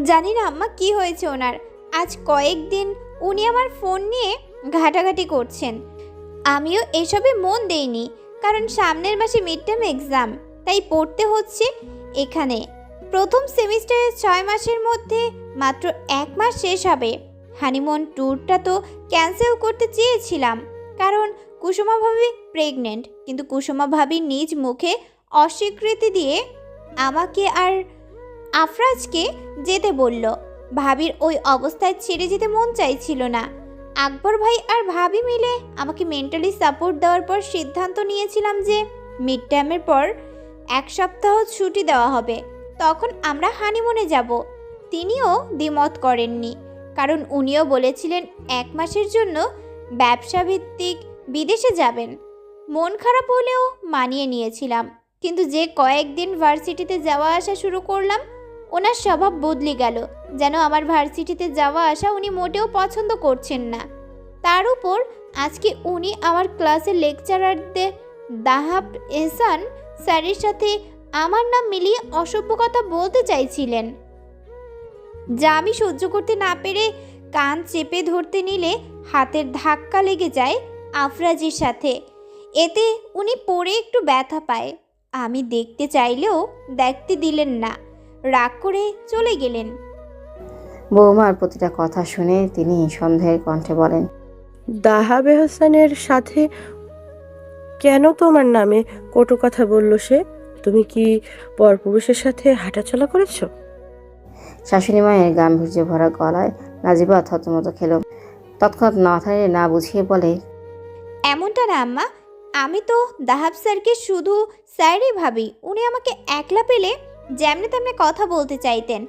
জানি না আম্মা কি হয়েছে ওনার। আজ কয়েকদিন উনি আমার ফোন নিয়ে ঘাটাঘাটি করছেন। আমিও এসবে মন দেইনি, কারণ সামনের মাসে মিড টার্ম এক্সাম, তাই পড়তে হচ্ছে। এখানে প্রথম সেমিস্টারের 6 মাসের মধ্যে মাত্র 1 মাস শেষ হবে। হানিমুন ট্যুরটা তো ক্যান্সেল করতে চেয়েছিলাম, কারণ কুসুমা ভাবি প্রেগনেন্ট, কিন্তু কুসুমা ভাবি নিজ মুখে অস্বীকৃতি দিয়ে আমাকে আর আফরাজকে যেতে বলল। ভাবির ওই অবস্থায় ছেড়ে যেতে মন চাইছিল না। আকবর ভাই আর ভাবি মিলে আমাকে মেন্টালি সাপোর্ট দেওয়ার পর সিদ্ধান্ত নিয়েছিলাম যে মিড টার্মের পর 1 সপ্তাহ ছুটি দেওয়া হবে, তখন আমরা হানিমুনে যাব। তিনিও দ্বিমত করেননি, কারণ উনিও বলেছিলেন 1 মাসের জন্য ব্যবসা ভিত্তিক বিদেশে যাবেন। মন খারাপ হলেও মানিয়ে নিয়েছিলাম, কিন্তু যে কয়েকদিন ভার্সিটিতে যাওয়া আসা শুরু করলাম, ওনার স্বভাব বদলে গেল। যেন আমার ভার্সিটিতে যাওয়া আসা উনি মোটেও পছন্দ করছেন না। তার উপর আজকে উনি আমার ক্লাসের লেকচারারদের দাহাব এহসান স্যারের সাথে আমার নাম মিলিয়ে অসভ্য কথা বলতে চাইছিলেন, যা আমি সহ্য করতে না পেরে কান চেপে ধরতে নিলে হাতের ধাক্কা লেগে যায় আফরাজের সাথে। এতে উনি পড়ে একটু ব্যথা পায়। আমি দেখতে চাইলেও দেখতে দিলেন না, রাগ করে চলে গেলেন। বৌমার প্রতিটা কথা শুনে তিনি সন্দেহের কণ্ঠে বলেন, দাহাব এহসানের সাথে কেন তোমার নামে কটু কথা বলল সে? তুমি কি পরপুরুষের সাথে হাঁটাচলা করেছো? শাশুড়ি মায়ের গাম্ভীর্য ভরা গলায় নাজিবা থতমত খেল। তৎক্ষণাৎ মাথায় না বুঝিয়ে বলে, এমনটা না আম্মা, আমি তো দাহাব স্যারকে শুধু স্যারই ভাবি। উনি আমাকে একলা পেলে যেমনে তেমনে কথা বলতে চাইতেন।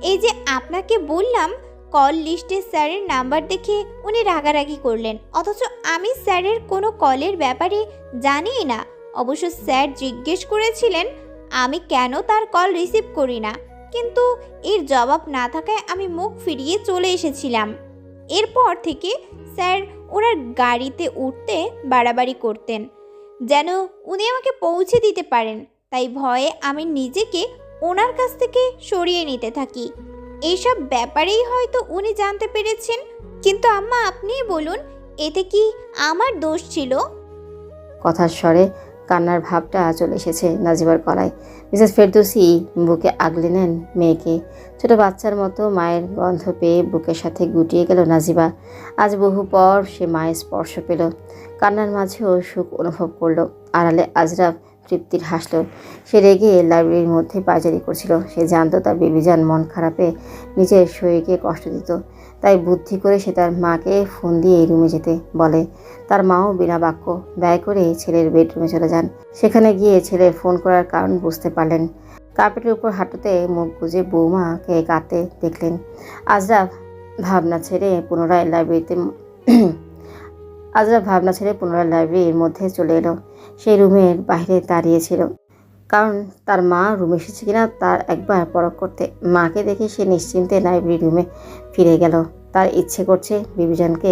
এই যে আপনাকে বললাম, কল লিস্টে স্যারের নাম্বার দেখে উনি রাগারাগি করলেন, অথচ আমি স্যারের কোনো কলের ব্যাপারে জানিই না। অবশ্য স্যার জিজ্ঞেস করেছিলেন আমি কেন তার কল রিসিভ করি না, কিন্তু এর জবাব না থাকায় আমি মুখ ফিরিয়ে চলে এসেছিলাম। এরপর থেকে স্যার ওনার গাড়িতে উঠতে বাড়াবাড়ি করতেন, যেন উনি আমাকে পৌঁছে দিতে পারেন। তাই ভয়ে আমি নিজেকে ওনার কাছ থেকে সরিয়ে নিতে থাকি। এইসব ব্যাপারেই হয়তো উনি জানতে পেরেছেন। কিন্তু আম্মা, আপনিই বলুন, এতে কি আমার দোষ ছিল? কথার স্বরে কান্নার ভাবটা চলে এসেছে নাজিবার গলায়। মিসেস ফেরদৌসী বুকে আগলে নেন মেয়েকে। ছোট বাচ্চার মতো মায়ের গন্ধ পেয়ে বুকের সাথে গুটিয়ে গেল নাজিবা। আজ বহু পর সে মায়ের স্পর্শ পেল। কান্নার মাঝেও সুখ অনুভব করলো। আড়ালে আজরাফ তৃপ্তির হাসল। সে রেগে লাইব্রেরির মধ্যে পায়চারি করছিল। সে জানতো তার বেবিজান মন খারাপে নিজের শরীরকে কষ্ট দিত। তাই বুদ্ধি করে সে তার মাকে ফোন দিয়ে রুমে যেতে বলে। তার মাও বিনা বাক্য ব্যয় করে ছেলের বেডরুমে চলে যান। সেখানে গিয়ে ছেলের ফোন করার কারণ বুঝতে পারলেন। কার্পেটের উপর হাঁটুতে মুখ গুজে বৌমাকে কাঁদতে দেখলেন। আজরাফ ভাবনা ছেড়ে পুনরায় লাইব্রেরির মধ্যে চলে এলো। সেই রুমের বাইরে দাঁড়িয়েছিল, কারণ তার মা রুমে এসেছে কিনা তার একবার পরখ করতে। মাকে দেখে সে নিশ্চিন্তে লাইব্রেরি রুমে ফিরে গেল। তার ইচ্ছে করছে বিবিজনকে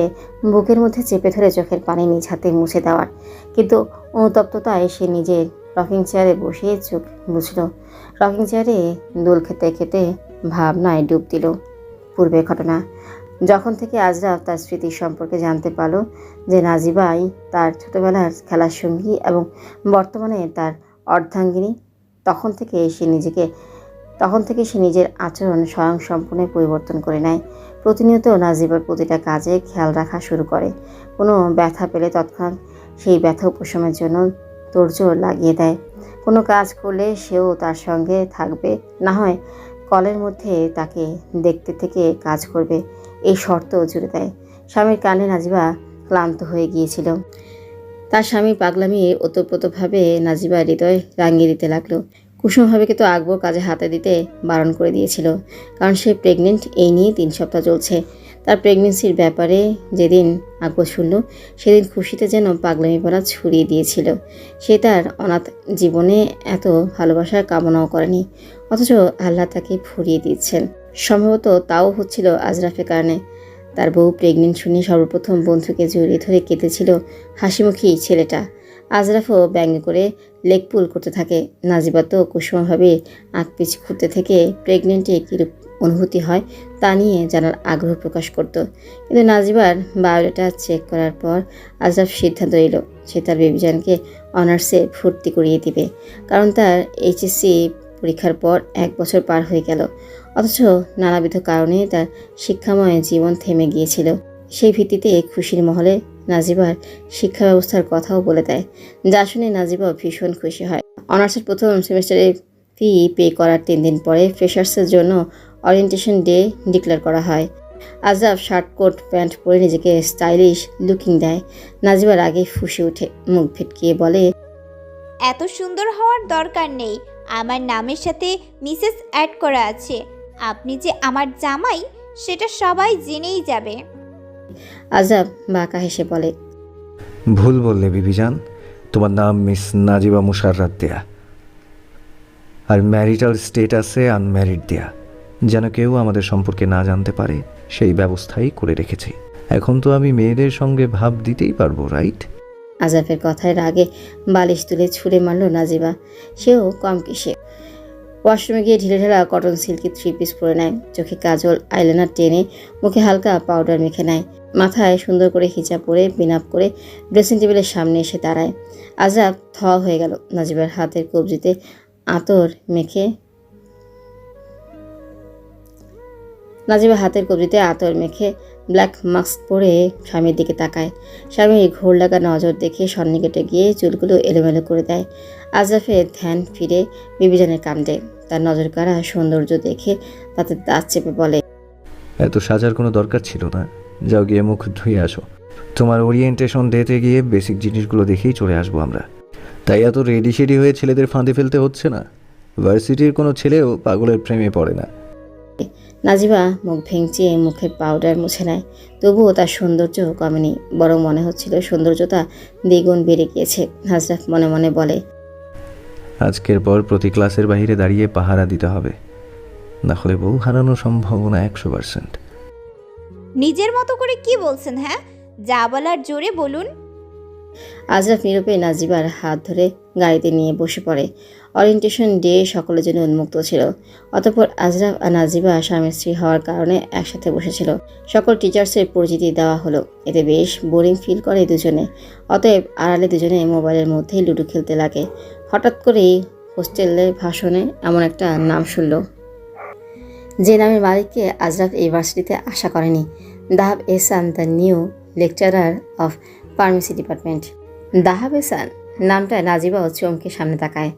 বুকের মধ্যে চেপে ধরে চোখের পানি নিজ হাতে মুছে দেওয়ার, কিন্তু অনুতপ্ততায় সে নিজের রকিং চেয়ারে বসে চোখ বুঝল। রকিং চেয়ারে দোল খেতে খেতে ভাবনায় ডুব দিল। পূর্বের ঘটনা, যখন থেকে আজরাফ তার স্মৃতি সম্পর্কে জানতে পারল যে নাজিবাই তার ছোটবেলার খেলার সঙ্গী এবং বর্তমানে তার অর্ধাঙ্গিনী, তখন থেকে সে নিজের আচরণ স্বয়ংসম্পূর্ণ পরিবর্তন করে নেয়। প্রতিনিয়ত নাজিবার প্রতিটা কাজে খেয়াল রাখা শুরু করে। কোনো ব্যথা পেলে তৎক্ষণাৎ সেই ব্যথা উপশমের জন্য তোড়জোড় লাগিয়ে দেয়। কোনো কাজ করলে সেও তার সঙ্গে থাকবে, না হয় কলের মধ্যে তাকে দেখতে থেকে কাজ করবে, এই শর্ত জুড়ে দেয়। স্বামীর কাণ্ডে নাজিবা ক্লান্ত হয়ে গিয়েছিল। তার স্বামী পাগলামি ওতপ্রোতভাবে নাজিবার হৃদয় রাঙিয়ে দিতে লাগলো। কুসুম ভাবিকে তো আকবর কাজে হাতে দিতে বারণ করে দিয়েছিল, কারণ সে প্রেগনেন্ট। এই নিয়ে 3 সপ্তাহ চলছে। তার প্রেগনেন্সির ব্যাপারে যেদিন আকবর শুনল, সেদিন খুশিতে যেন পাগলামি ভরা ছড়িয়ে দিয়েছিল। সে তার অনাথ জীবনে এত ভালোবাসার কামনাও করেনি, অথচ আল্লাহ তাকে ফুরিয়ে দিচ্ছেন। সম্ভবত তাও হচ্ছিল আজরাফের কারণে। তার বউ প্রেগনেন্ট শুনে সর্বপ্রথম বন্ধুকে জড়িয়ে ধরে কেঁদেছিল হাসিমুখী ছেলেটা। আজরাফও ব্যঙ্গ করে লেগ পুল করতে থাকে। নাজিবা তো কুসুমভাবে আঁকপিছ ঘুরতে থেকে প্রেগনেন্টে কীরূপ অনুভূতি হয় তা নিয়ে জানার আগ্রহ প্রকাশ করত। কিন্তু নাজিবার বায়োডাটা চেক করার পর আজরাফ সিদ্ধান্ত নিল সে তার বেবিজানকে অনার্সে ভর্তি করিয়ে দিবে, কারণ তার এইচএসসি পরীক্ষার পর 1 বছর পার হয়ে গেল, অথচ নানাবিধ কারণে তার শিক্ষাময় জীবন থেমে গিয়েছিল। সেই ভিত্তিতে খুশির মহলে নাজিবার শিক্ষা ব্যবস্থার কথাও বলে দেয়, যা শুনে নাজিবা ভীষণ খুশি হয়। অনার্সের প্রথম সেমিস্টারে ফি পে করার 3 দিন পরে ফ্রেশার্সের জন্য ওরিয়েন্টেশন ডে ডিক্লেয়ার করা হয়। আজরাফ শার্ট কোট প্যান্ট পরে নিজেকে স্টাইলিশ লুকিং দেয়। নাজিবার আগে ফুঁসে উঠে, মুখ ভেটকিয়ে বলে, এত সুন্দর হওয়ার দরকার নেই, আমার নামের সাথে মিসেস অ্যাড করা আছে। আপনি যে আমার জামাই সেটা সবাই জেনেই যাবে। আজরাফ বাঁকা হেসে বলে, ভুল বললে বিবিজান, তোমার নাম মিস নাজিবা মুশাররাত দেয়া, আর ম্যারিটাল স্টেটাসে আনম্যারিড দেয়া, যেন কেউ আমাদের সম্পর্কে না জানতে পারে সেই ব্যবস্থাই করে রেখেছি। এখন তো আমি মেয়েদের সঙ্গে ভাব দিতেই পারবো, রাইট? আজরাফের কথায় রাগে বালিশ তুলে ছুঁড়ে মারল নাজিবা। সেও কম কিসে ওয়াশরুমে গিয়ে ঢিলেঢালা কটন সিল্কি 3 পিস পরে নেয়, চোখে কাজল আইলাইনার টেনে, মুখে হালকা পাউডার মেখে নেয়, মাথায় সুন্দর করে হিজাব পরে পিন-আপ করে ড্রেসিং টেবিলের সামনে এসে দাঁড়ায়। আজরাফ থ হয়ে গেল। নাজিবার হাতের কবজিতে আতর মেখে ব্ল্যাক মাস্ক পরে স্বামীর দিকে তাকায়। স্বামীর ঘোর লাগা নজর দেখে সন্নিকটে গিয়ে চুলগুলো এলোমেলো করে দেয়। আজরাফের ধ্যান ফিরে বিবিজানের কাণ্ডে। তার নজর কাড়া সৌন্দর্য দেখে তাতে দাঁত চেপে বলে, এত সাজার কোনো দরকার ছিল না, যাও গিয়ে মুখ ধুয়ে আসো। তোমার ওরিয়েন্টেশন ডেতে গিয়ে বেসিক জিনিসগুলো দেখেই চলে আসবো আমরা। তাই এত রেডি শেডি হয়ে ছেলেদের ফাঁদে ফেলতে হচ্ছে না। ভার্সিটির কোনো ছেলেও পাগলের প্রেমে পড়ে না। নাজিবা মুখ ভেঙচিয়ে মুখের পাউডার মুছে নেয়। তবুও তার সৌন্দর্য কমেনি, বরং মনে হচ্ছিল সৌন্দর্যতা দ্বিগুণ বেড়ে গিয়েছে। আজরাফ মনে মনে বলে, আজকের পর প্রতি ক্লাসের বাইরে দাঁড়িয়ে পাহারা দিতে হবে, না হলে বউ হারানোর সম্ভাবনা 100%। নিজের মতো করে কি বলছেন? হ্যাঁ, যা বলার জোরে বলুন। আজরাফ নীরবে নাজিবার হাত ধরে গাড়িতে নিয়ে বসে পড়ে। ওরিয়েন্টেশন ডে সকলের জন্য উন্মুক্ত ছিল। অতঃপর আজরাফ আর নাজিবা স্বামী স্ত্রী হওয়ার কারণে একসাথে বসেছিল। সকল টিচার্সের পরিচিতি দেওয়া হলো। এতে বেশ বোরিং ফিল করে দুজনে। অতএব আড়ালে দুজনে মোবাইলের মধ্যেই লুডো খেলতে লাগে। হঠাৎ করেই হোস্টেলের ভাষণে এমন একটা নাম শুনল, যে নামের মালিককে আজরাফ এই ভার্সিটিতে আশা করেনি। Dahab Ehsan, the new lecturer of pharmacy department. Dahab Ehsan নামটা নাজিবাও চমকে সামনে তাকায়।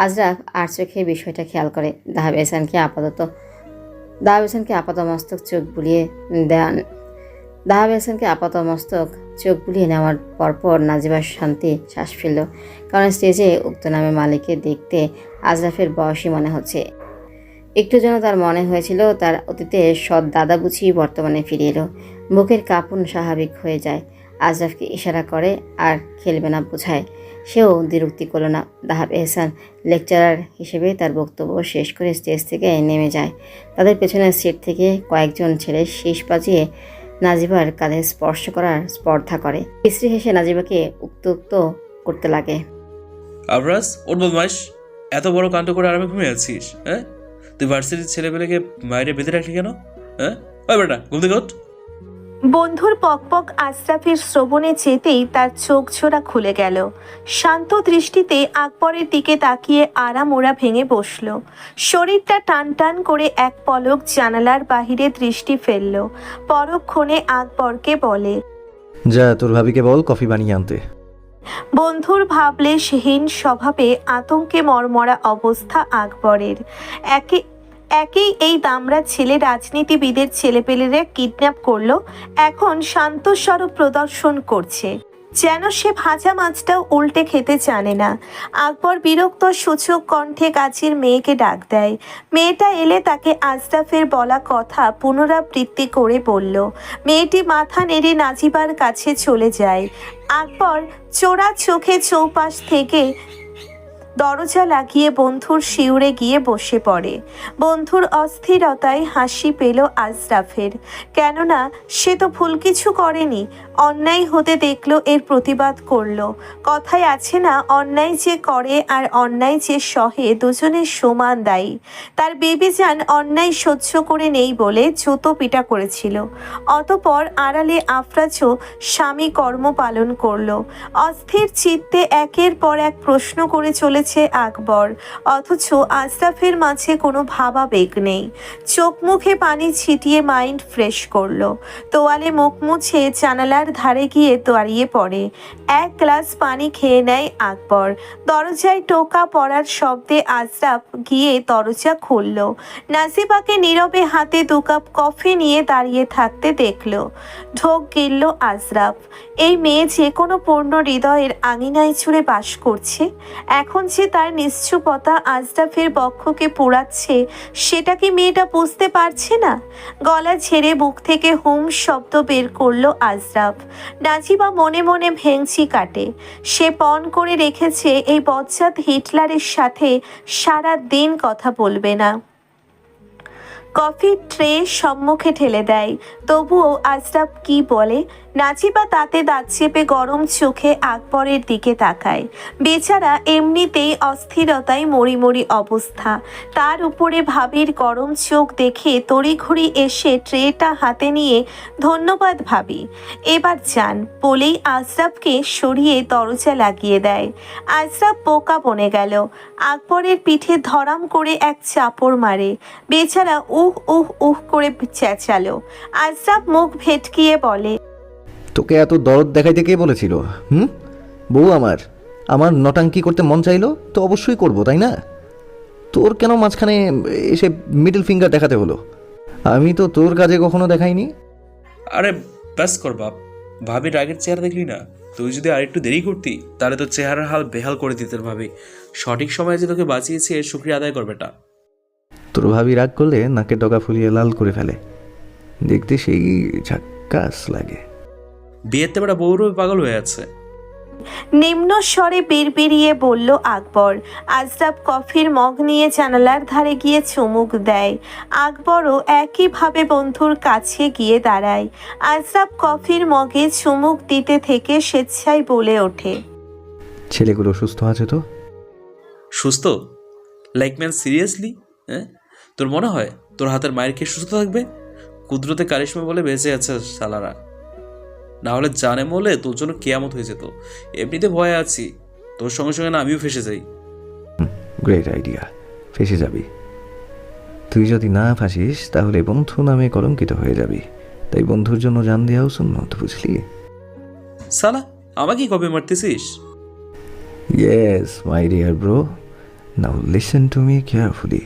আজরাফ আর চোখে বিষয়টা খেয়াল করে। দাহাব এহসানকে আপাতমস্তক চোখ বুলিয়ে নেওয়ার পরপর নাজিবার শান্তি শ্বাস ফেলল, কারণ স্টেজে উক্ত নামের মালিককে দেখতে আজরাফের বয়সী মনে হচ্ছে। একটু যেন তার মনে হয়েছিল তার অতীতে সৎ দাদা বুঝি বর্তমানে ফিরে এলো। বুকের কাঁপন স্বাভাবিক হয়ে যায়। আজরাফকে ইশারা করে আর খেলবে না বোঝায়। সেও দ্বিরুক্তি করল না। দাহাব এহসান লেকচারার হিসেবে তার বক্তব্য শেষ করে স্টেজ থেকে নেমে যায়। তাদের পেছনের সিট থেকে কয়েকজন ছেলে শীষ বাজিয়ে নাজিবার কাঁধে স্পর্শ করার স্পর্ধা করে। বিশ্রী হেসে নাজিবাকে উত্ত্যক্ত করতে লাগে। আবরাজ, ওর বদমাইশ, এত বড় কাণ্ড করে আরামে ঘুমিয়ে আছিস? হ্যাঁ, তুই ভার্সিটির ছেলেপেলেকে বাইরে বেঁধে রাখলি কেন? হ্যাঁ, ওই বেটা ঘুম থেকে ওঠ। বন্ধুর পকপক আশরাফের শ্রবণে যেতেই তার চোখ ছোড়া খুলে গেল। শান্ত দৃষ্টিতে আকবরের দিকে তাকিয়ে আড়ামোড়া ভেঙে বসল। শরীরটা টান টান করে এক পলক জানালার বাহিরে দৃষ্টি ফেলল। পরক্ষণে আকবরকে বলে, যা তোর ভাবিকে বল কফি বানিয়ে আনতে। বন্ধুর ভাবলেশহীন স্বভাবে আতঙ্কে মরমরা অবস্থা আকবরের। একেই এই দামড়া ছেলে রাজনীতিবিদের ছেলেপেলেরা কিডন্যাপ করলো, এখন শান্ত স্বরূপ প্রদর্শন করছে, যেন সে ভাজা মাছটাও উল্টে খেতে জানে না। আকবর বিরক্ত সূচক কণ্ঠে কাছের মেয়েকে ডাক দেয়। মেয়েটা এলে তাকে আজরাফের বলা কথা পুনরাবৃত্তি করে বলল। মেয়েটি মাথা নেড়ে নাজিবার কাছে চলে যায়। আকবর চোরা চোখে চৌপাশ থেকে দরজা লাগিয়ে বন্ধুর শিউরে গিয়ে বসে পড়ে। বন্ধুর অস্থিরতায় হাসি পেল আশরাফের, কেননা সে তো ভুল কিছু করেনি। অন্যায় হতে দেখলো, এর প্রতিবাদ করলো। কথায় আছে না, অন্যায় যে করে আর অন্যায় যে সহে দুজনের সমান দায়ী। তার বেবিজান অন্যায় সহ্য করে নেই বলে জুতো পিটা করেছিল। অতপর আড়ালে আফরাজও স্বামী কর্ম পালন করলো। অস্থির চিত্তে একের পর এক প্রশ্ন করে চলেছে আকবর, অথচ আশরাফের মাঝে কোনো ভাবাবেগ নেই। চোখ মুখে পানি ছিটিয়ে মাইন্ড ফ্রেশ করলো। তোয়ালে মুখ মুছে জানালার ধারে গিয়ে দাঁড়িয়ে পড়ে। এক গ্লাস পানি খেয়ে নেয় আকবর। দরজায় টোকা পড়ার শব্দে আশরাফ গিয়ে দরজা খুলল। নাজিবাকে নীরবে হাতে 2 কাপ কফি নিয়ে দাঁড়িয়ে থাকতে দেখল। ঢোক গিলল আশরাফ। এই মেয়ে যে কোনো পূর্ণ হৃদয়ের আঙিনায় জুড়ে বাস করছে। এখন যে তার নিশ্চুপতা আশরাফের বক্ষকে পোড়াচ্ছে, সেটা কি মেয়েটা বুঝতে পারছে না? গলা ছেড়ে বুক থেকে হুম শব্দ বের করলো আশরাফ। নাজিবা মনে মনে ভেংচি কাটে। সে পণ করে রেখেছে এই বজ্জাত হিটলারের সাথে সারা দিন কথা বলবে না। কফির ট্রে সম্মুখে ঠেলে দেয়, তবুও আশরাফ কি বলে? নাজিবা তাতে দাঁত চেপে গরম চোখে আকবরের দিকে তাকায়। বেচারা এমনিতেই অস্থিরতায় মরিমরি অবস্থা, তার উপরে ভাবির গরম চোখ দেখে তড়িঘড়ি এসে ট্রেটা হাতে নিয়ে ধন্যবাদ ভাবি, এবার যান বলেই আশরাফকে সরিয়ে দরজা লাগিয়ে দেয়। আশরাফ বোকা বনে গেল। আকবরের পিঠে ধরাম করে এক চাপড় মারে। বেচারা উহ উহ উহ করে চেঁচালো। আশরাফ মুখ ভেটকিয়ে বলে, তোকে এত দরদ দেখাইতে কে বলেছিল? বউ আমার আমার নটাঙ্কি করতে মন চাইলো তো অবশ্যই করব, তাই না? তোর কেন মাঝখানে এসে মিডল ফিঙ্গার দেখাতে হলো? আমি তো তোর কাজে কখনো দেখাইনি। আরে ব্যাস কর বাপ, ভাবির রাগের চেহারা দেখলি না? তুই যদি আরেকটু দেরি করতি তাহলে তোর চেহারার হাল বেহাল করে দিতেন ভাবি। সঠিক সময়ে যে তোকে বাঁচিয়েছে এর শুক্রিয়া আদায় কর বেটা। তোর ভাবি রাগ করলে নাকের ডগা ফুলিয়ে লাল করে ফেলে, দেখতে সেই ঝাক্কাস লাগে। বিয়েতে বেটা বউরও পাগল হয়ে আছে। নিম্ন স্বরে বিড়বিড়িয়ে বলল আকবর। আশরাফ কফির মগ নিয়ে জানালার ধারে গিয়ে চুমুক দেয়। আকবরও একইভাবে বন্ধুর কাছে গিয়ে দাঁড়ায়। আশরাফ কফির মগে চুমুক দিতে থেকে স্বেচ্ছায় বলে ওঠে, ছেলেগুলো সুস্থ আছে তো? সুস্থ? Like man seriously? হ্যাঁ, তোর মনে হয় তোর হাতের মায়ের খেয়ে সুস্থ থাকবে? কুদরতে কারিশমা বলে বেঁচে আছে সালারা, না হলে জানে মলে তোর জন্য কেয়ামত হয়ে যেত। এমনিতে ভয়ে আছি, তোর সঙ্গে সঙ্গে না আমিও ফেসে যাই। গ্রেট আইডিয়া, ফেসে যাবি। তুই যদি না ফাঁসিস তাহলে বন্ধু নামে কলঙ্কিত হয়ে যাবি, তাই বন্ধুর জন্য জান দেওয়াও সুন্নত, বুঝলি? সালা আমাকেই কবে মারতেছিস? Yes my dear bro, now listen to me carefully.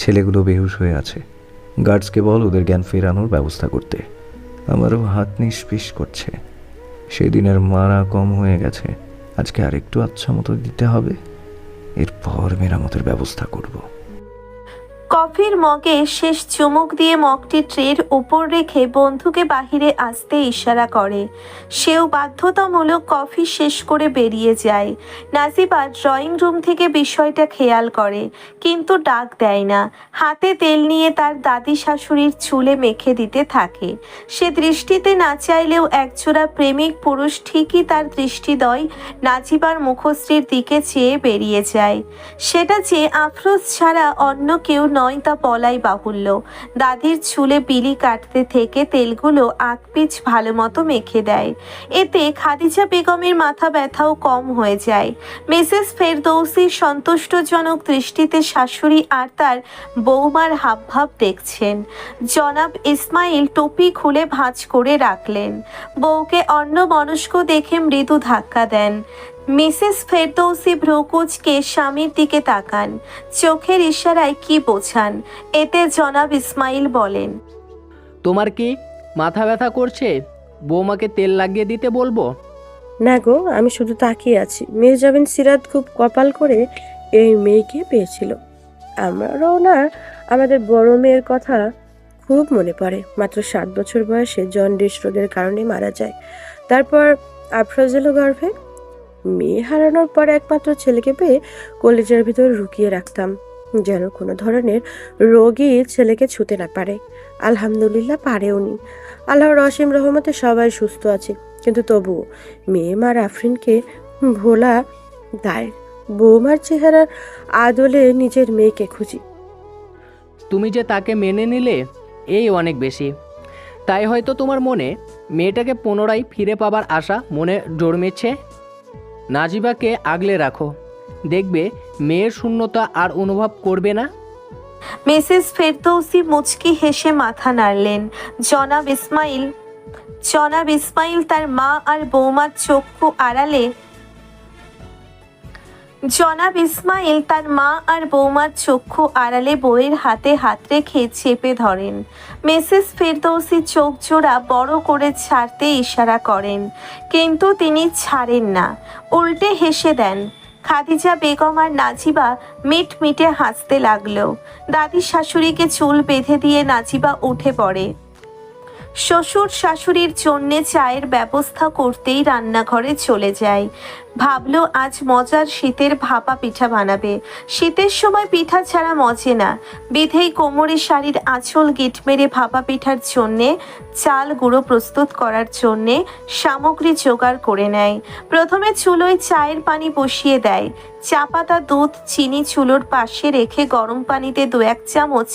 ছেলেগুলো বেহুশ হয়ে আছে, গার্ডসকে বল ওদের জ্ঞান ফেরানোর ব্যবস্থা করতে। আমারও হাত নিষ্পিস করছে, সেদিনের মারা কম হয়ে গেছে, আজকে আরেকটু আচ্ছা মতো দিতে হবে, এরপর মেরামতের ব্যবস্থা করব। কফির মগে শেষ চুমুক দিয়ে মগটি ট্রের উপর রেখে বন্ধুকে বাহিরে আসতে ইশারা করে। সেও বাধ্যতামূলক কফি শেষ করে বেরিয়ে যায়। নাজিবা ড্রয়িং রুম থেকে বিষয়টা খেয়াল করে, কিন্তু ডাক দেয় না। হাতে তেল নিয়ে তার দাদি শাশুড়ির চুলে মেখে দিতে থাকে। সে দৃষ্টিতে না চাইলেও একজোড়া প্রেমিক পুরুষ ঠিকই তার দৃষ্টিদ্বয় নাজিবার মুখশ্রীর দিকে চেয়ে বেরিয়ে যায়। সেটা যে আফরোজ ছাড়া অন্য কেউ নয় তা বলাই বাহুল্য। দাদির চুলে বিলি কাটতে থেকে তেলগুলো আকপিচ ভালো মতো মেখে দেয়। এতে খাদিজা বেগমের মাথা ব্যথাও কম হয়ে যায়। মিসেস ফেরদৌসি সন্তুষ্টজনক দৃষ্টিতে শাশুড়ি আর তার বৌমার হাবভাব দেখছেন। জনাব ইসমাইল টুপি খুলে ভাঁজ করে রাখলেন। বউকে অন্যমনস্ক দেখে মৃদু ধাক্কা দেন। মিসেস ফেরদৌসি ভ্রুকুচকে স্বামীর দিকে তাকান, চোখের ইশারায় কি বোঝান। এতে জনাব ইসমাইল বলেন, তোমার কি মাথা ব্যথা করছে? বৌমাকে তেল লাগিয়ে দিতে বলবো? না গো, আমি শুধু তাকিয়ে আছি। মেহজাবিন সিরাত খুব কপাল করে এই মেয়েকে পেয়েছিল। আমারও না আমাদের বড় মেয়ের কথা খুব মনে পড়ে। মাত্র 7 বছর বয়সে জন্ডিস রোগের কারণে মারা যায়। তারপর আফরোজ এলো গর্ভে। মেয়ে হারানোর পর একমাত্র ছেলেকে পেয়ে কলেজের ভিতর লুকিয়ে রাখতাম, যেন কোনো ধরনের রোগী ছেলেকে ছুতে না পারে। আলহামদুলিল্লাহ পারেওনি। আল্লাহর অসীম রহমতে সবাই সুস্থ আছে, কিন্তু তবুও মেয়ে মার আফরিনকে ভোলা দায়। বৌমার চেহারার আদলে নিজের মেয়েকে খুঁজি। তুমি যে তাকে মেনে নিলে এই অনেক বেশি। তাই হয়তো তোমার মনে মেয়েটাকে পুনরায় ফিরে পাবার আশা মনে জন্মেছে। নাজিবাকে আগলে রাখো, দেখবে মেয়ের শূন্যতা আর অনুভব করবে না। মিসেস ফেরদৌসি মুচকি হেসে মাথা নাড়লেন। জনাব ইসমাইল তার মা আর বৌমার চক্ষু আড়ালে বউয়ের হাতে হাত রেখে চেপে ধরেন। মিসেস ফেরদৌসি চোখ জোড়া বড় করে ছাড়তে ইশারা করেন, কিন্তু তিনি ছাড়েন না, উল্টে হেসে দেন। খাদিজা বেগম আর নাজিবা মিটমিটে হাসতে লাগলো। দাদি শাশুড়িকে চুল বেঁধে দিয়ে নাজিবা উঠে পড়ে। শ্বশুর শাশুড়ির জন্যে চায়ের ব্যবস্থা করতেই রান্নাঘরে চলে যায়। ভাবলো আজ মজার শীতের ভাপা পিঠা বানাবে। শীতের সময় পিঠা ছাড়া মজে না, বিধেই কোমরে শাড়ির আঁচল গিট মেরে ভাপা পিঠার জন্যে চাল গুঁড়ো প্রস্তুত করার জন্যে সামগ্রী জোগাড় করে নেয়। প্রথমে চুলোয় চায়ের পানি বসিয়ে দেয়। চা পাতা, দুধ, চিনি চুলোর পাশে রেখে গরম পানিতে 2-1 চামচ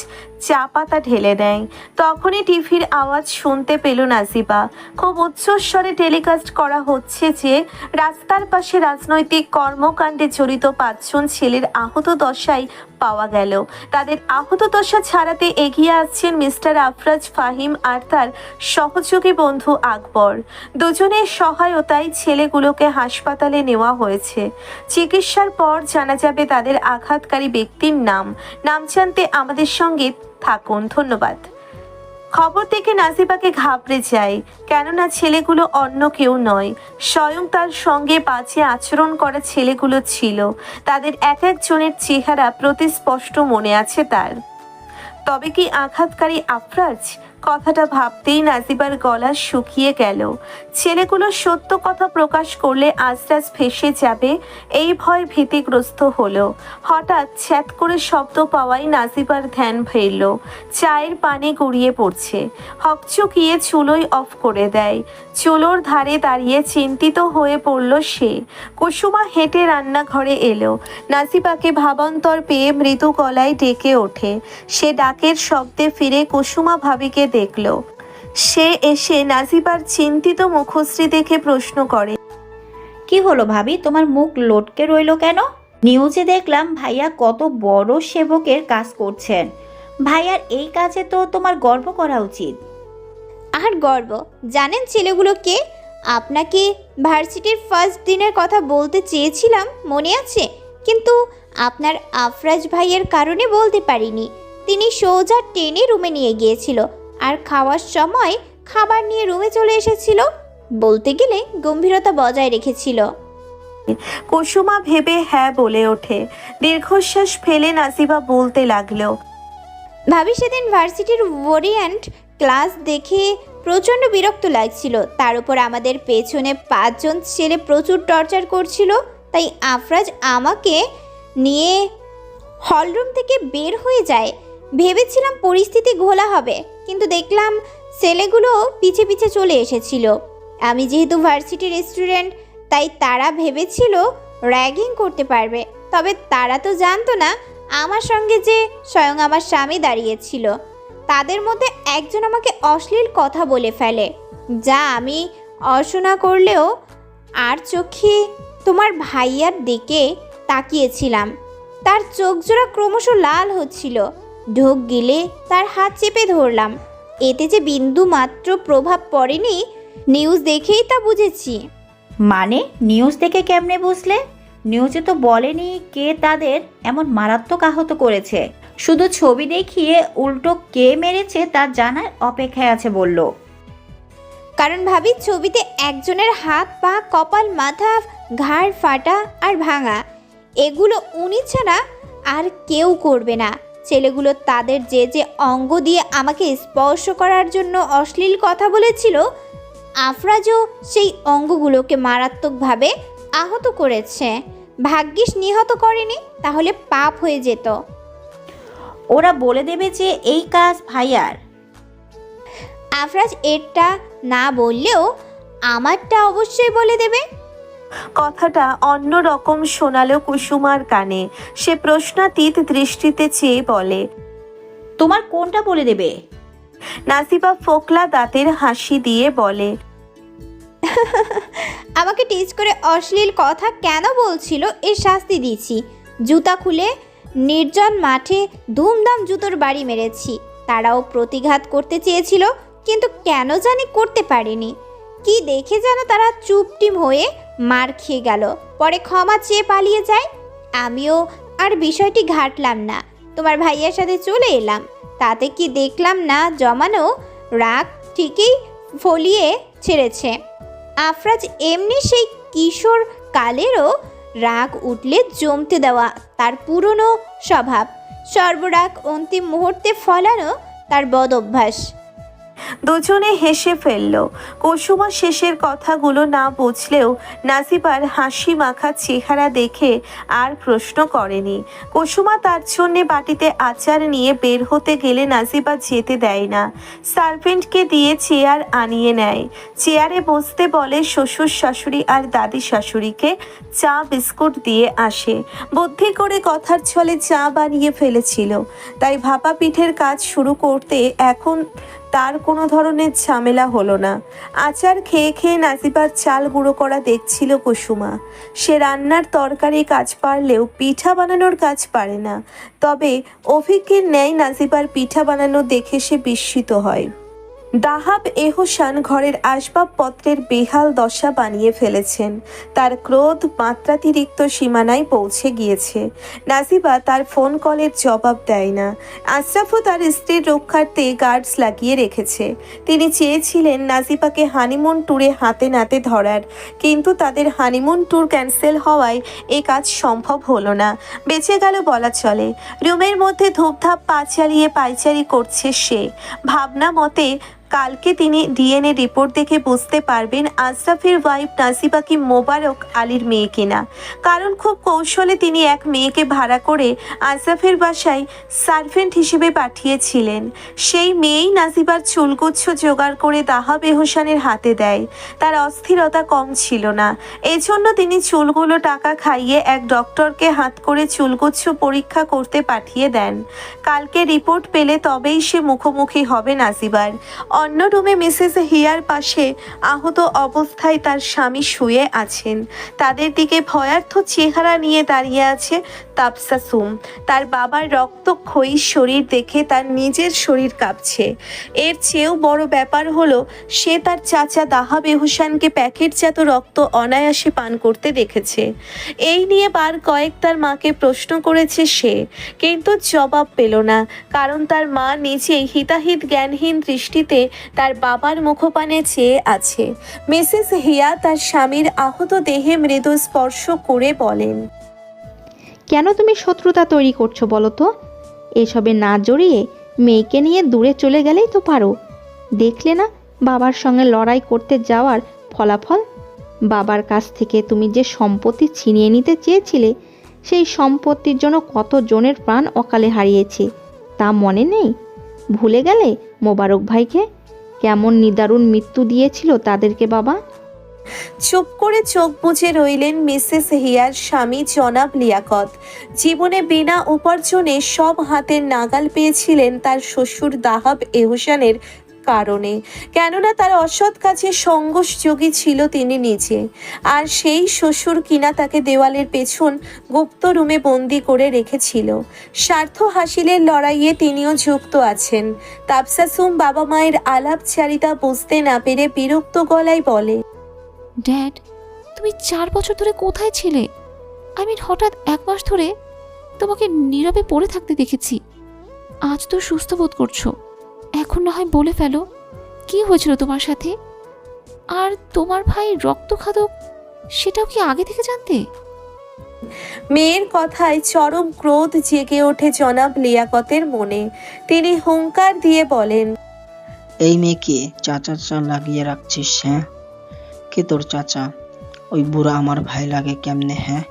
চা পাতা ঢেলে দেয়। তখনই টিভির আওয়াজ শুনতে পেল নাজিবা। খুব উচ্চস্বরে টেলিকাস্ট করা হচ্ছে যে রাস্তার পাশে রাজনৈতিক কর্মকাণ্ডে জড়িত 5 জন ছেলের আহত দশায় পাওয়া গেল। তাদের আহত দশা ছাড়াতে এগিয়ে আসছেন মিস্টার আফরাজ ফাহিম আর তার সহযোগী বন্ধু আকবর। দুজনের সহায়তায় ছেলেগুলোকে হাসপাতালে নেওয়া হয়েছে। চিকিৎসার পর জানা যাবে তাদের আঘাতকারী ব্যক্তির নাম জানতে আমাদের সঙ্গে থাকুন। ধন্যবাদ। খবর থেকে নাজিবাকে ঘাবড়ে যায়, কেননা ছেলেগুলো অন্য কেউ নয়, স্বয়ং তার সঙ্গে বাজে আচরণ করা ছেলেগুলো ছিল। তাদের এক একজনের চেহারা প্রতিস্পষ্ট মনে আছে তার। তবে কি আঘাতকারী আফরাজ? কথাটা ভাবতেই নাজিবার গলা শুকিয়ে গেল। ছেলেগুলো সত্য কথা প্রকাশ করলে আজরাজ ফেঁসে যাবে, এই ভয় ভীতিগ্রস্ত হলো। হঠাৎ ছ্যাঁত করে শব্দ পাওয়াই নাজিবার ধ্যান ফিরল। চায়ের পানি গড়িয়ে পড়ছে। হকচকিয়ে চুলোই অফ করে দেয়। চুলোর ধারে দাঁড়িয়ে চিন্তিত হয়ে পড়ল সে। কুসুমা হেঁটে রান্নাঘরে এলো। নাজিবাকে ভাবান্তর পেয়ে মৃদু গলায় ডেকে ওঠে। সে ডাকের শব্দে ফিরে কুসুমা ভাবিকে দেখল। সে এসে নাজিবার চিন্তিত মুখশ্রী দেখে প্রশ্ন করে, কি হলো ভাবি, তোমার মুখ লটকে রইল কেন? নিউজে দেখলাম ভাইয়া কত বড় সেবকের কাজ করছেন। ভাইয়ার এই কাজে তো তোমার গর্ব করা উচিত। আর গর্ব? জানেন ছেলেগুলো কে? আপনাকে ভার্সিটির ফার্স্ট দিনের কথা বলতে চেয়েছিলাম, মনে আছে? কিন্তু আপনার আফরাজ ভাইয়ের কারণে বলতে পারিনি। তিনি সোজা টেনে রুমে নিয়ে গিয়েছিল আর খাওয়ার সময় খাবার নিয়ে রুমে চলে এসেছিল। বলতে গেলে গম্ভীরতা বজায় রেখেছিল। কুসুমা ভেবে হ্যাঁ বলে ওঠে। দীর্ঘশ্বাস ফেলে নাজিবা বলতে লাগলো, ভাবি সেদিন ভার্সিটির ওরিয়েন্ট ক্লাস দেখে প্রচণ্ড বিরক্ত লাগছিল। তার উপর আমাদের পেছনে 5 জন ছেলে প্রচুর টর্চার করছিল। তাই আফরাজ আমাকে নিয়ে হলরুম থেকে বের হয়ে যায়। ভেবেছিলাম পরিস্থিতি ঘোলা হবে, কিন্তু দেখলাম ছেলেগুলো পিছে পিছে চলে এসেছিল। আমি যেহেতু ভার্সিটির স্টুডেন্ট, তাই তারা ভেবেছিল র্যাগিং করতে পারবে। তবে তারা তো জানতো না আমার সঙ্গে যে স্বয়ং আমার স্বামী দাঁড়িয়েছিল। তাদের মধ্যে একজন আমাকে অশ্লীল কথা বলে ফেলে, যা আমি অশোনা করলেও আর চোখে তোমার ভাইয়ার দিকে তাকিয়েছিলাম। তার চোখ জোড়া ক্রমশ লাল হচ্ছিল। ঢোক গিলে তার হাত চেপে ধরলাম। এতে যে বিন্দু মাত্র প্রভাব পড়েনি, নিউজ দেখেই তা বুঝেছি। মানে নিউজ দেখে কেমনে বুঝলে? নিউজে তো বলেনি কে তাদের এমন মারাত্মক আহত করেছে, শুধু ছবি দেখিয়ে উল্টো কে মেরেছে তা জানার অপেক্ষায় আছে বলল। কারণ ভাবি ছবিতে একজনের হাত, পা, কপাল, মাথা, ঘাড় ফাটা আর ভাঙা, এগুলো উনি ছাড়া আর কেউ করবে না। ছেলেগুলো তাদের যে যে অঙ্গ দিয়ে আমাকে স্পর্শ করার জন্য অশ্লীল কথা বলেছিল, আফরাজও সেই অঙ্গগুলোকে মারাত্মকভাবে আহত করেছে। ভাগ্যিস নিহত করেনি, তাহলে পাপ হয়ে যেত। ওরা বলে দেবে যে এই কাজ ভাইয়ার। আফরাজ এরটা না বললেও আমারটা অবশ্যই বলে দেবে। কথাটা অন্য রকম শোনালো কুসুমার কানে। সে প্রশ্নাতীত দৃষ্টিতে চেয়ে বলে, তোমার কোনটা বলে দেবে? নাসিবা ফোকলা দাঁতের হাসি দিয়ে বলে, আমাকে টিজ করে অশ্লীল কথা কেন বলছিল এর শাস্তি দিয়েছি। জুতা খুলে নির্জন মাঠে ধুমধাম জুতোর বাড়ি মেরেছি। তারাও প্রতিঘাত করতে চেয়েছিল, কিন্তু কেন জানি করতে পারিনি। কি দেখে যেন তারা চুপটিম হয়ে মার খেয়ে গেল, পরে ক্ষমা চেয়ে পালিয়ে যায়। আমিও আর বিষয়টি ঘাটলাম না, তোমার ভাইয়ের সাথে চলে এলাম। তাতে কি দেখলাম না জমানো রাগ ঠিকই ফলিয়ে ছেড়েছে। আফরাজ এমনি সেই কিশোর কালেরও রাগ উঠলে জমতে দেওয়া তার পুরনো স্বভাব, সর্বরাগ অন্তিম মুহূর্তে ফলানো তার বদ অভ্যাস। দুজনে হেসে ফেলল। কুসুমা শেষের কথাগুলো না বুঝলেও নাসিবার হাসি মাখা চেহারা দেখে আর প্রশ্ন করেনি। কুসুমা তার জন্যে বাটিতে আচার নিয়ে বের হতে গেলে নাসিবা যেতে দেয় না। সার্ভেন্টকে দিয়ে চেয়ার আনিয়ে নেয়। চেয়ারে বসতে বলে শ্বশুর শাশুড়ি আর দাদি শাশুড়িকে চা বিস্কুট দিয়ে আসে। বুদ্ধি করে কথার ছলে চা বানিয়ে ফেলেছিল, তাই ভাপা পিঠের কাজ শুরু করতে এখন তার কোনো ধরনের ঝামেলা হলো না। আচার খেয়ে খেয়ে নাসিবার চাল গুঁড়ো করা দেখছিল কুসুমা। সে রান্নার তরকারি কাজ পারলেও পিঠা বানানোর কাজ পারে না। তবে অভিজ্ঞের ন্যায় নাসিবার পিঠা বানানো দেখে সে বিস্মিত হয়। দাহাব এহসান ঘরের আসবাবপত্রের বেহাল দশা বানিয়ে ফেলেছেন। তার ক্রোধ মাত্রাতিরিক্ত সীমানায় পৌঁছে গিয়েছে। নাসিবা তার ফোন কলের জবাব দেয় না। আশরাফও তার স্ত্রীর রক্ষার্থে গার্ডস লাগিয়ে রেখেছে। তিনি চেয়েছিলেন নাসিবাকে হানিমুন ট্যুরে হাতে নাতে ধরার, কিন্তু তাদের হানিমুন ট্যুর ক্যান্সেল হওয়ায় এ কাজ সম্ভব হলো না। বেঁচে গেল বলা চলে। রুমের মধ্যে ধূপধাপ পা চালিয়ে পায়চারি করছে সে। ভাবনা মতে কালকে তিনি ডিএনএ রিপোর্ট দেখে বুঝতে পারবেন আশরাফের ওয়াইফ নাসিবা কি মোবারক আলীর মেয়ে কিনা। কারণ খুব কৌশলে তিনি এক মেয়েকে ভাড়া করে আশরাফের বাসায় সার্ভেন্ট হিসেবে পাঠিয়েছিলেন। সেই মেয়েই নাসিবার চুলগুচ্ছ জোগাড় করে দাহাব এহসানের হাতে দেয়। তার অস্থিরতা কম ছিল না, এজন্য তিনি চুলগুলো টাকা খাইয়ে এক ডক্টরকে হাত করে চুলগুচ্ছ পরীক্ষা করতে পাঠিয়ে দেন। কালকে রিপোর্ট পেলে তবেই সে মুখোমুখি হবে নাসিবার। অন্য রুমে মিসেস হিয়ার পাশে আহত অবস্থায় তার স্বামী শুয়ে আছেন। তাদের দিকে ভয়ার্থ চেহারা নিয়ে দাঁড়িয়ে আছে তাবসাসুম। তার বাবার রক্তক্ষয়ী শরীর দেখে তার নিজের শরীর কাঁপছে। এর চেয়েও বড় ব্যাপার হলো সে তার চাচা দাহাব এহসানকে প্যাকেটজাত রক্ত অনায়াসে পান করতে দেখেছে। এই নিয়ে বার কয়েক তার মাকে প্রশ্ন করেছে সে, কিন্তু জবাব পেল না। কারণ তার মা নিজেই হিতাহিত জ্ঞানহীন দৃষ্টিতে তার বাবার মুখপানে চেয়ে আছে। মিসেস হিয়া তার স্বামীর আহত দেহে মৃদু স্পর্শ করে বলেন, কেন তুমি শত্রুতা তৈরি করছো বলো তো? এসবে না জড়িয়ে মেয়েকে নিয়ে দূরে চলে গেলেই তো পারো। দেখলে না বাবার সঙ্গে লড়াই করতে যাওয়ার ফলাফল? বাবার কাছ থেকে তুমি যে সম্পত্তি ছিনিয়ে নিতে চেয়েছিলে, সেই সম্পত্তির জন্য কত জনের প্রাণ অকালে হারিয়েছে তা মনে নেই? ভুলে গেলে মোবারক ভাইকে? কেমন নিদারুণ মৃত্যু দিয়েছিল তাদেরকে বাবা। চুপ করে চোখ বুজে রইলেন মিসেস হিয়ার স্বামী জনাব লিয়াকত। জীবনে বিনা উপার্জনে সব হাতের নাগাল পেয়েছিলেন তার শ্বশুর দাহাব এহসানের কারণে। কেননা তার অসৎ কাজে সঙ্গসযোগী ছিল তিনি নিজে। আর সেই শ্বশুর কিনা তাকে দেওয়ালের পেছন গুপ্ত রুমে বন্দি করে রেখেছিল। স্বার্থ হাসিলের লড়াইয়ে তিনিও যুক্ত আছেন। তাবসাসুম বাবা মায়ের আলাপচারিতা বুঝতে না পেরে বিরক্ত গলায় বলে, ড্যাড, তুমি 4 বছর ধরে কোথায় ছিলে? আমি হঠাৎ 1 মাস ধরে তোমাকে নীরবে পড়ে থাকতে দেখেছি। আজ তো সুস্থ বোধ করছো, এখন না হয় বলে ফেলো কি হয়েছিল তোমার সাথে। আর তোমার ভাই রক্তখাদক, সেটাও কি আগে থেকে জানতে? মেয়ের কথায় চরম ক্রোধ জেগে ওঠে জনাব লিয়াকতের মনে। তিনি হুঙ্কার দিয়ে বলেন, এই মেয়েকে চাচা লাগিয়ে রাখছিস? হ্যাঁ, কে তোর চাচা? ওই বুড়ো আমার ভাই লাগে কেমনে? হ্যাঁ,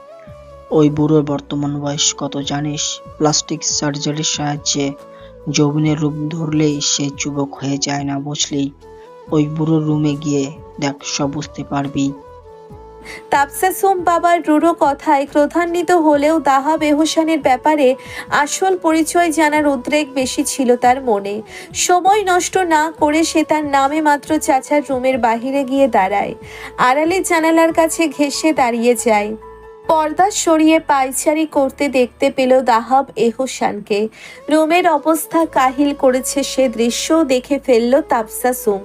ওই বুড়োর বর্তমান বয়স কত জানিস? প্লাস্টিক সার্জারির সাহায্যে যৌবনের রূপ ধরলেই সে যুবক হয়ে যায় না, বুঝলি? ওই বুড়োর রুমে গিয়ে দেখ, সব বুঝতে পারবি। তাবসাসুম বাবার রূঢ় কথায় ক্রোধান্বিত হলেও দাহা বেহসানের ব্যাপারে আসল পরিচয় জানার উদ্রেক বেশি ছিল তার মনে। সময় নষ্ট না করে সে তার নামে মাত্র চাচার রুমের বাহিরে গিয়ে দাঁড়ায়। আড়ালে জানালার কাছে ঘেঁষে দাঁড়িয়ে যায়। পর্দা সরিয়ে পায়চারি করতে দেখতে পেল দাহাব এহসানকে। রুমের অবস্থা কাহিল করেছে সে দৃশ্য দেখে ফেলল তাবসাসুম।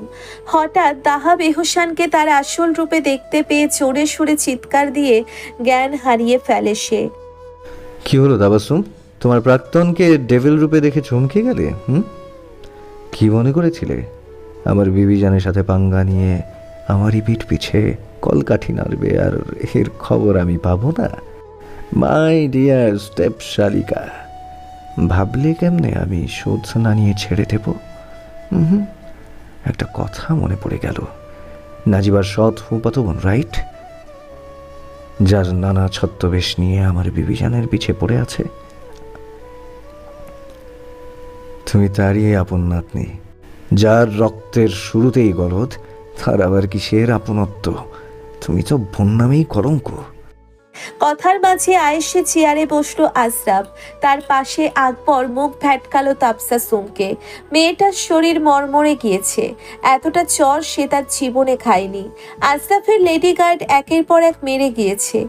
হঠাৎ দাহাব এহসানকে তার আসল রূপে দেখতে পেয়ে জোরে সুরে চিৎকার দিয়ে জ্ঞান হারিয়ে ফেলে সে। কি হলো তাবাসুম, তোমার প্রাক্তনকে ডেভিল রূপে দেখে চমকে গেলে? কি মনে করেছিলে আমার বিবিজানের সাথে পাঙ্গা নিয়ে আমারই পিঠ পিছে কলকাঠি নাড়বে আর এর খবর আমি পাবো না? মাই ডিয়ার স্টেপ শালিকা, ভাবলে কেমনে আমি শোধ না নিয়ে ছেড়ে দেব? একটা কথা মনে পড়ে গেল, নাজিবার সৎ ফুফাতো বোন, রাইট? যার নানা ছদ্মবেশ নিয়ে আমার বিবিজানের পিছে পড়ে আছে। তুমি তারই আপন নাতনি, যার রক্তের শুরুতেই গলদ, তার আবার কিসের আপনত্ব? তুমি তো বোন নামেই কলঙ্ক। কথার মাঝে আয়েশে চেয়ারে বসলো আজরাফ। তার পাশে আকবর মুখ ভ্যাটকালো তাবসাসুমকে। মেয়েটার শরীর মরমরে গিয়েছে, এতটা চর সে তার জীবনে খায়নি। আজরাফের লেডি গার্ড একের পর এক মেরে গিয়েছে।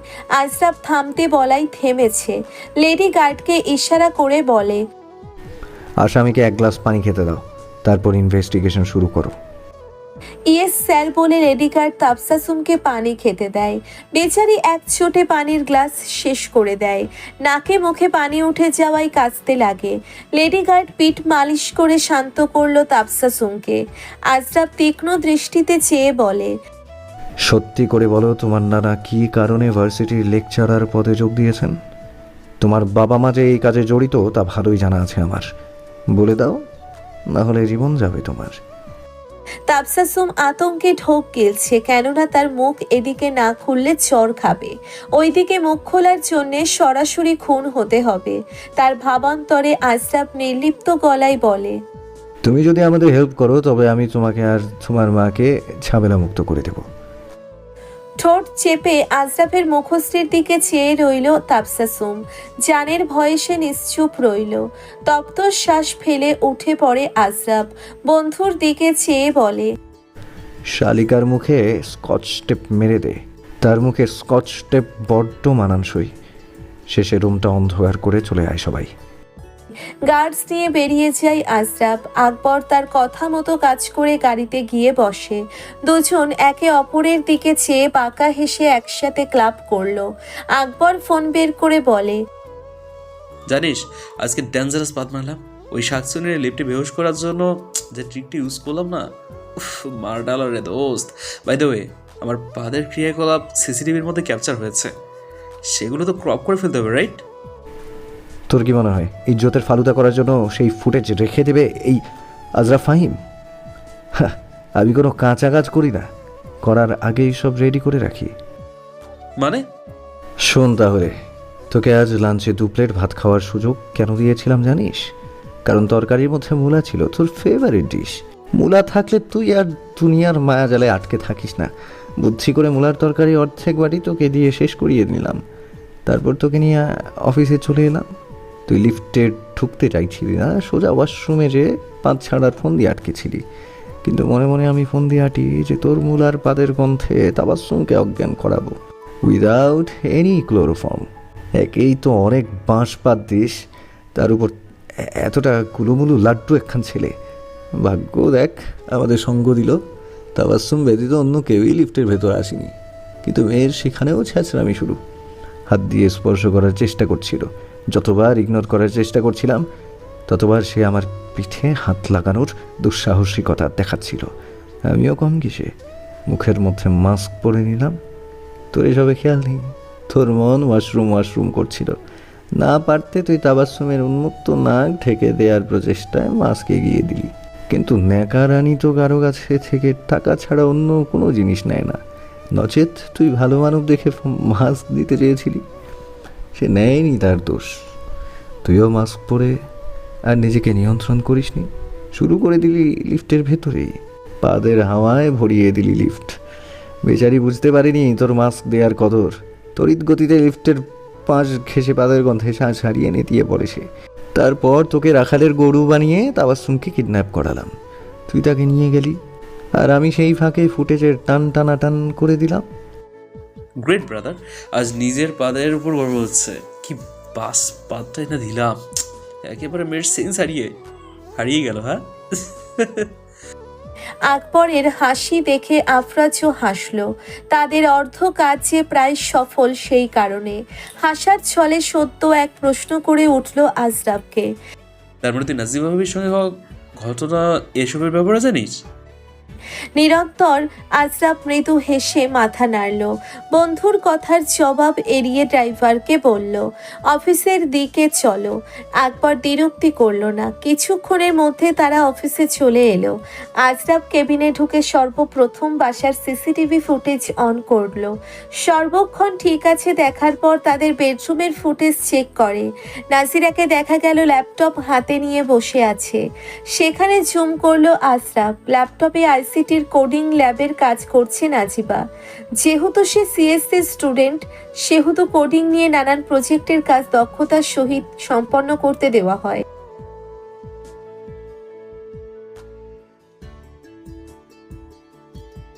আজরাফ থামতে বলাই থেমেছে। লেডি গার্ডকে ইশারা করে বলে, আসামিকে এক গ্লাস পানি খেতে দাও, তারপর ইনভেস্টিগেশন শুরু করো। ইয়েস স্যার বলে লেডি গার্ড তাবসাসুমকে পানি খেতে দেয়। বেচারি এক চোটে পানির গ্লাস শেষ করে দেয়। নাকে মুখে পানি উঠে যাওয়ায় কাঁচতে লাগে। লেডি গার্ড পিঠ মালিশ করে শান্ত করলো তাবসাসুমকে। আজরাফ তীক্ষ্ণ দৃষ্টিতে চেয়ে বলে, সত্যি করে বলো, তোমার নানা কি কারণে ভার্সিটির লেকচারার পদে যোগ দিয়েছেন? তোমার বাবা মা যে এই কাজে জড়িত তা ভালোই জানা আছে আমার। বলে দাও, না হলে জীবন যাবে তোমার। তাবসাসুম আতঙ্কে ঢোক গিলছে, কেননা তার মুখ এদিকে না খুললে চর খাবে। ওইদিকে মুখ খোলার জন্যে সরাসরি খুন হতে হবে। তার ভাবান্তরে আজরাফ নির্লিপ্ত গলায় বলে, তুমি যদি আমাদের হেল্প করো তবে আমি তোমাকে আর তোমার মাকে ঝামেলা মুক্ত করে দেব। ঠোঁট চেপে আজরাফের মুখশ্রীর দিকে চেয়ে রইল তাবসাসুম। জানের ভয়ে সে নিশ্চুপ রইল। তপ্ত শ্বাস ফেলে উঠে পড়ে আজরাফ। বন্ধুর দিকে চেয়ে বলে, শালিকার মুখে স্কচ টেপ মেরে দে। তার মুখে স্কচ টেপ বড্ড মানানসই। শেষে রুমটা অন্ধকার করে চলে আয় সবাই। গার্ডস নিয়ে বেরিয়ে যায় আজরাফ। আকবর তার কথা মতো কাজ করে গাড়িতে গিয়ে বসে। দুজন একে অপরের দিকে চেয়ে বাঁকা হেসে একসাথে ক্লাব করলো। আকবর ফোন বের করে বলে, জানিস আজকে ডেঞ্জারাস পাত মারলাম। ওই শাকসুনির লিফটে বেহোশ করার জন্য যে ট্রিকটি ইউজ করলাম না, মার ডালার রে দোস্ত। বাই দ্য ওয়ে, আমার পাদের ক্রিয়াকলাপ সিসিটিভির মধ্যে ক্যাপচার হয়েছে, সেগুলো তো ক্রপ করে ফেলতে হবে, রাইট? তোর কি মনে হয় ইজ্জতের ফালুদা করার জন্য সেই ফুটেজ রেখে দেবে এই আজরাফ ফাহিম? আমি কোনো কাঁচা কাজ করি না, করার আগেই সব রেডি করে রাখি। মানে? শোন তাহলে, তোকে আজ লাঞ্চে 2 প্লেট ভাত খাওয়ার সুযোগ কেন দিয়েছিলাম জানিস? কারণ তরকারির মধ্যে মূলা ছিল, তোর ফেভারিট ডিশ। মূলা থাকলে তুই আর দুনিয়ার মায়া জালে আটকে থাকিস না। বুদ্ধি করে মূলার তরকারি অর্ধেক বাটি তোকে দিয়ে শেষ করিয়ে নিলাম। তারপর তোকে নিয়ে অফিসে চলে এলাম। তুই লিফটে ঢুকতে চাইছিলি না, সোজা ওয়াশরুমে যে পাত ছাড়ার ফোন দিয়ে আটকেছিলি। কিন্তু মনে মনে আমি ফোন দিয়ে আটি যে তোর মূলার পাদের গন্ধে তাবাসসুমকে অজ্ঞান করাবো, উইদাউট এনি ক্লোরোফর্ম। একেই তো অনেক বাঁশ পাত দিস, তার উপর এতটা কুলুমুলু লাড্ডু একখান ছেলে। ভাগ্য দেখ আমাদের সঙ্গ দিল। তাবাসসুম ব্যতীত অন্য কেউই লিফটের ভেতর আসেনি, কিন্তু মেয়ের সেখানেও ছ্যাঁচড়ামি শুরু। হাত দিয়ে স্পর্শ করার চেষ্টা করছিল। যতবার ইগনোর করার চেষ্টা করছিলাম ততবার সে আমার পিঠে হাত লাগানোর দুঃসাহসিকতা দেখাচ্ছিল। আমিও কম কিসে, মুখের মধ্যে মাস্ক পরে নিলাম। তোর এসবে খেয়াল নেই, তোর মন ওয়াশরুম করছিল। না পারতে তুই তাবাসসুমের উন্মুক্ত নাক ঢেকে দেওয়ার প্রচেষ্টায় মাস্ক এগিয়ে দিলি। কিন্তু ন্যাকা রানী তো কারো কাছে থেকে টাকা ছাড়া অন্য কোনো জিনিস নেয় না। নচেত তুই ভালো মানব দেখে মাস্ক দিতে চেয়েছিলি, সে নেয়নি, তার দোষ। তুইও মাস্ক পরে আর নিজেকে নিয়ন্ত্রণ করিসনি, শুরু করে দিলি লিফটের ভেতরেই, পাদের হাওয়ায় ভরিয়ে দিলি লিফট। বেচারি বুঝতে পারিনি তোর মাস্ক দেওয়ার কদর। তড়িৎ গতিতে লিফটের পাঁচ ঘেঁষে পাদের গন্ধে শ্বাস হারিয়ে নেতিয়ে পড়ে সে। তারপর তোকে রাখালের গরু বানিয়ে তাবাসসুমকে কিডন্যাপ করালাম, তুই তাকে নিয়ে গেলি, আর আমি সেই ফাঁকে ফুটেজের টানাটান করে দিলাম। গ্রেট ব্রাদার, আজ নিজের পাদের উপর গর্ব হচ্ছে। কি বাস পাদটাই না দিলাম, একেবারে মেয়ের সেন্স হারিয়ে গেল। হ্যাঁ, আকবরের হাসি দেখে আফরাজও হাসল। তাদের অর্ধ কাজ যে প্রায় সফল, সেই কারণে হাসার ছলে সত্য এক প্রশ্ন করে উঠল আজরাবকে। তার মানে তুই নাজিমা ভাবির সঙ্গে হওয়া ঘটনা এসবের ব্যাপারে জানিস? নিরন্তর আজরাব মৃদু হেসে মাথা নাড়ল। বন্ধুর কথার জবাব এড়িয়ে ড্রাইভারকে বলল, অফিসের দিকে চলো। আকবর দ্বিরুক্তি করল না। কিছুক্ষণের মধ্যে তারা অফিসে চলে এলো। আজরাব কেবিনে ঢুকে সর্বপ্রথম বাসার সিসিটিভি ফুটেজ অন করলো। সর্বক্ষণ ঠিক আছে দেখার পর তাদের বেডরুমের ফুটেজ চেক করে। নাজিরাকে দেখা গেল ল্যাপটপ হাতে নিয়ে বসে আছে। সেখানে জুম করলো আজরাব। ল্যাপটপে আইসিটির কোডিং ল্যাবের কাজ করছে নাজিবা। যেহেতু সে সিএসসি স্টুডেন্ট, সেহেতু কোডিং নিয়ে নানান প্রজেক্টের কাজ দক্ষতার সহিত সম্পন্ন করতে দেওয়া হয়।